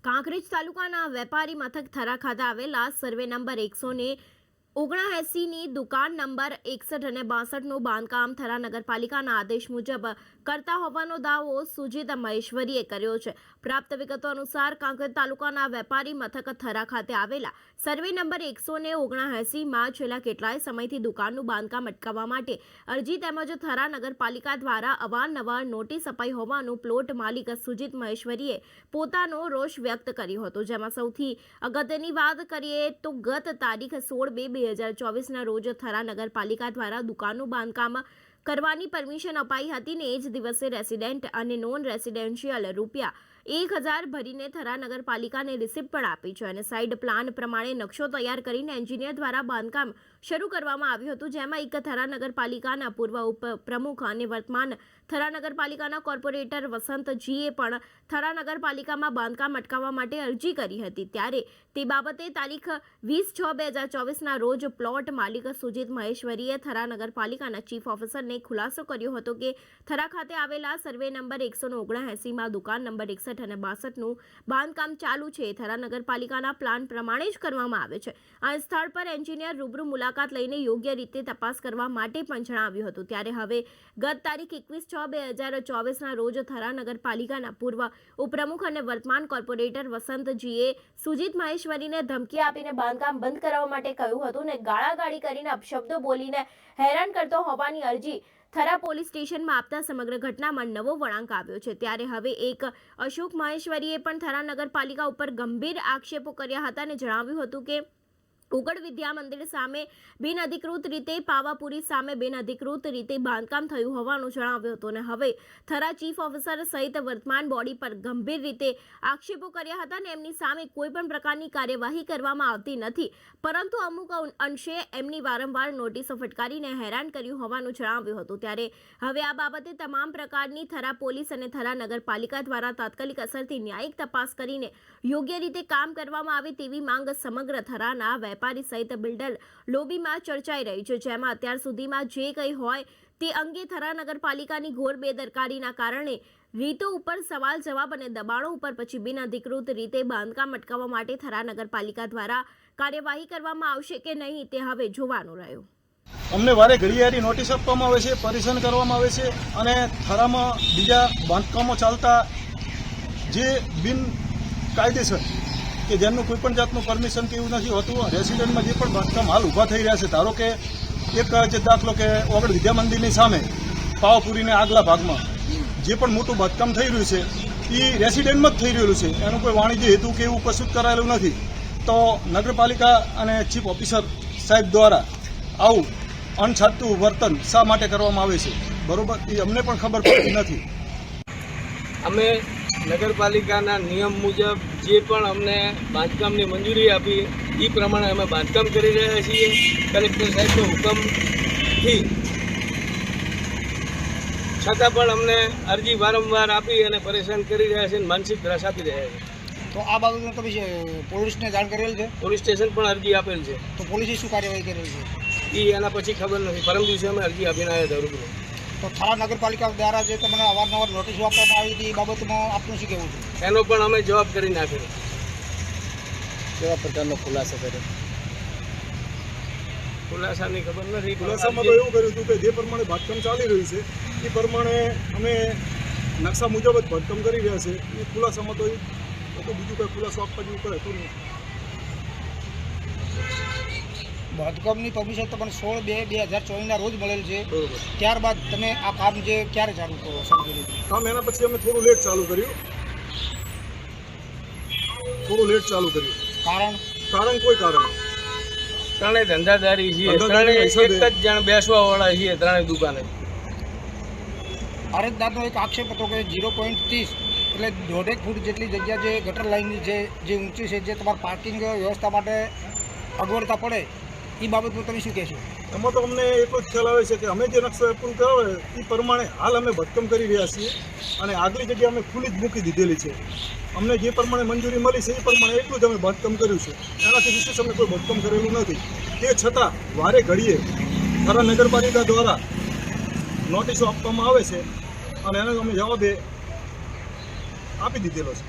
કાંકરેજ તાલુકાના વેપારી મથક થરા ખાતે આવેલા સર્વે નંબર 179 ની દુકાન નંબર 61 અને 62નું બાંધકામ થરા નગરપાલિકાના આદેશ મુજબ કરતા હોવાનો દાવો સુજીત મહેશ્વરીએ કર્યો છે। પ્રાપ્ત વિગતો અનુસાર કાંકરેજ તાલુકાના વેપારી મથક થરા ખાતે આવેલા સર્વે નંબર 179 માં છેલ્લા કેટલાય સમયથી દુકાનનું બાંધકામ અટકાવવા માટે અરજી તેમજ થરા નગરપાલિકા દ્વારા અવારનવાર નોટિસ અપાઈ હોવાનું પ્લોટ માલિક સુજીત મહેશ્વરીએ પોતાનો રોષ વ્યક્ત કર્યો હતો। જેમાં સૌથી અગત્યની વાત કરીએ તો ગત તારીખ 16/2/2024ના રોજ થરા નગરપાલિકા દ્વારા દુકાનનું બાંધકામ કરવાની પરમિશન અપાઈ હતી ને એ જ દિવસે રેસિડેન્ટ અને નોન રેસિડેન્શિયલ ₹1000 ભરીને થરા નગરપાલિકાને રિસિપ્ટ પણ આપી છે અને સાઇડ પ્લાન પ્રમાણે નકશો તૈયાર કરીને એન્જિનિયર દ્વારા બાંધકામ શરૂ કરવામાં આવ્યું હતું। જેમાં એક થરા નગરપાલિકાના પૂર્વ ઉપપ્રમુખ અને વર્તમાન થરા નગરપાલિકાના કોર્પોરેટર વસંતજીએ પણ થરા નગરપાલિકામાં બાંધકામ અટકાવવા માટે અરજી કરી હતી। ત્યારે તે બાબતે તારીખ 20/6/2024ના રોજ પ્લોટ માલિક સુજીત મહેશ્વરીએ થરા નગરપાલિકાના ચીફ ઓફિસરને ખુલાસો કર્યો હતો કે થરા ખાતે આવેલા સર્વે નંબર 179માં દુકાન નંબર 61 અને 62નું બાંધકામ ચાલુ છે। થરા નગરપાલિકાના પ્લાન પ્રમાણે જ કરવામાં આવે છે। આ સ્થળ પર એન્જિનિયર રૂબરૂ મુલાકાત લઈને યોગ્ય રીતે તપાસ કરવા માટે પણ જણાવ્યું હતું। ત્યારે હવે ગત તારીખ 21/6/2024ના રોજ થરા નગરપાલિકાના પૂર્વ ઉપપ્રમુખ અને વર્તમાન કોર્પોરેટર વસંતજીએ સુજીત મહેશ્વરીને ધમકી આપીને બાંધકામ બંધ કરાવવા માટે કહ્યું હતું ને ગાળાગાળી કરીને અપશબ્દો બોલીને હેરાન કરતો હોવાની અરજી થરા પોલીસ સ્ટેશનમાં આપતા સમગ્ર ઘટનામાં નવો વળાંક આવ્યો છે। ત્યારે હવે એક અશોક મહેશ્વરીએ પણ થરા નગરપાલિકા ઉપર ગંભીર આક્ષેપો કર્યા હતા અને જણાવ્યું હતું કે ઉગડ વિદ્યા મંદિર સામે બિનઅધિકૃત રીતે પાવાપુરી સામે બિનઅધિકૃત રીતે બાંધકામ થયું હોવાનું જણાવ્યું હતું અને હવે થરા ચીફ ઓફિસર સહિત વર્તમાન બોડી પર ગંભીર રીતે આક્ષેપો કર્યા હતા અને એમની સામે કોઈ પણ પ્રકારની કાર્યવાહી કરવામાં આવતી નથી, પરંતુ અમુક અંશે એમની વારંવાર નોટિસો ફટકારીને હેરાન કર્યું હોવાનું જણાવ્યું હતું। ત્યારે હવે આ બાબતે તમામ પ્રકારની થરા પોલીસ અને થરા નગરપાલિકા દ્વારા તાત્કાલિક અસરથી ન્યાયિક તપાસ કરીને યોગ્ય રીતે કામ કરવામાં આવે તેવી માંગ સમગ્ર થરાના વેપારી સહિત બિલ્ડર લોબીમાં ચર્ચાઈ રહી છે। જેમાં અત્યાર સુધીમાં જે કંઈ હોય તે અંગે થરા નગરપાલિકાની ઘોર બેદરકારીના કારણે રીતો ઉપર સવાલ જવાબ અને દબાણો ઉપર પછી બિનઅધિકૃત રીતે બાંધકામ અટકાવવા માટે થરા નગરપાલિકા દ્વારા કાર્યવાહી કરવામાં આવશે કે નહીં તે હવે જોવાનું રહ્યું। અમને વારે ઘડીયારી નોટિસ આપવામાં આવે છે, પરેશાન કરવામાં આવે છે અને થરામાં બીજા બાંધકામો ચાલતા જે બિનકાયદેસર કે જેમનું કોઈ પણ જાતનું પરમિશન કે એવું નથી હોતું, રેસિડેન્ટમાં જે પણ બાંધકામ હાલ ઊભા થઈ રહ્યા છે, ધારો કે એક જે દાખલો કે ઓગડ વિદ્યા મંદિરની સામે પાવાપુરીને આગલા ભાગમાં જે પણ મોટું બાંધકામ થઈ રહ્યું છે એ રેસિડેન્ટમાં જ થઈ રહેલું છે, એનું કોઈ વાણિજ્ય હેતુ કે એવું કશું જ કરાયેલું નથી। તો નગરપાલિકા અને ચીફ ઓફિસર સાહેબ દ્વારા આવું અણછાતું વર્તન શા માટે કરવામાં આવે છે, બરોબર, એ અમને પણ ખબર પડતી નથી। અમે નગરપાલિકાના નિયમ મુજબ જે પણ અમને બાંધકામની મંજૂરી આપી એ પ્રમાણે અમે બાંધકામ કરી રહ્યા છીએ। કલેક્ટર સાહેબનો હુકમથી છતાં પણ અમને અરજી વારંવાર આપી અને પરેશાન કરી રહ્યા છે અને માનસિક ત્રાસ આપી રહ્યા છે। તો આ બાબતમાં તમે પોલીસને જાણ કરેલ છે? પોલીસ સ્ટેશન પણ અરજી આપેલ છે। તો પોલીસે શું કાર્યવાહી કરેલ છે એ એના પછી ખબર નથી। પરમ દિવસે અમે અરજી આપીને આવ્યા હતા રૂબરૂ। તો થરા નગરપાલિકા દ્વારા જે તમને અવારનવાર નોટિસો આપવામાં આવી હતી એ બાબતમાં આપનું શું કહેવું છે? એનો પણ અમે જવાબ કરી નાખ્યો। કેવા પ્રકારનો ખુલાસો કર્યો? ખુલાસાની ખબર નથી। ખુલાસામાં તો એવું કર્યું હતું કે જે પ્રમાણે બાંધકામ ચાલી રહ્યું છે એ પ્રમાણે અમે નકશા મુજબ જ બાંધકામ કરી રહ્યા છે। એ ખુલાસામાં તો બીજું કંઈ ખુલાસો આપવા જેવું કંઈ હતું નહીં। બાંધકામની પરમિશન તમને 16/2/2024ના રોજ મળેલ છે, બરોબર। ત્યારબાદ તમે આ કામ જે ક્યારે ચાલુ કરો સમજી કામ એના પછી અમે થોડું લેટ ચાલુ કર્યું। કારણ કોઈ કારણ ત્રણેય ધંધાદારી છીએ, ત્રણેય એક જ જણ બેસવા વાળા છીએ, ત્રણેય દુકાને। અરજદારનો એક આક્ષેપ હતો કે 0.30 એટલે 1.5 ફૂટ જેટલી જગ્યા જે ગટર લાઇનની છે જે ઊંચી છે, જે તમારા પાર્કિંગ વ્યવસ્થા માટે અગવડતા પડે એ બાબતમાં તમે શું કહેશો? એમાં તો અમને એટલો જ ખ્યાલ આવે છે કે અમે જે નકશો એપ્રુવ કરાવે એ પ્રમાણે હાલ અમે બાંધકામ કરી રહ્યા છીએ અને આગલી જગ્યા અમે ખુલ્લી જ મૂકી દીધેલી છે। અમને જે પ્રમાણે મંજૂરી મળી છે એ પ્રમાણે એટલું જ અમે બાંધકામ કર્યું છે, એનાથી વિશેષ અમે કોઈ બાંધકામ કરેલું નથી। તે છતાં વારે ઘડીએ થરા નગરપાલિકા દ્વારા નોટિસો આપવામાં આવે છે અને એનો અમે જવાબ આપી દીધેલો છે।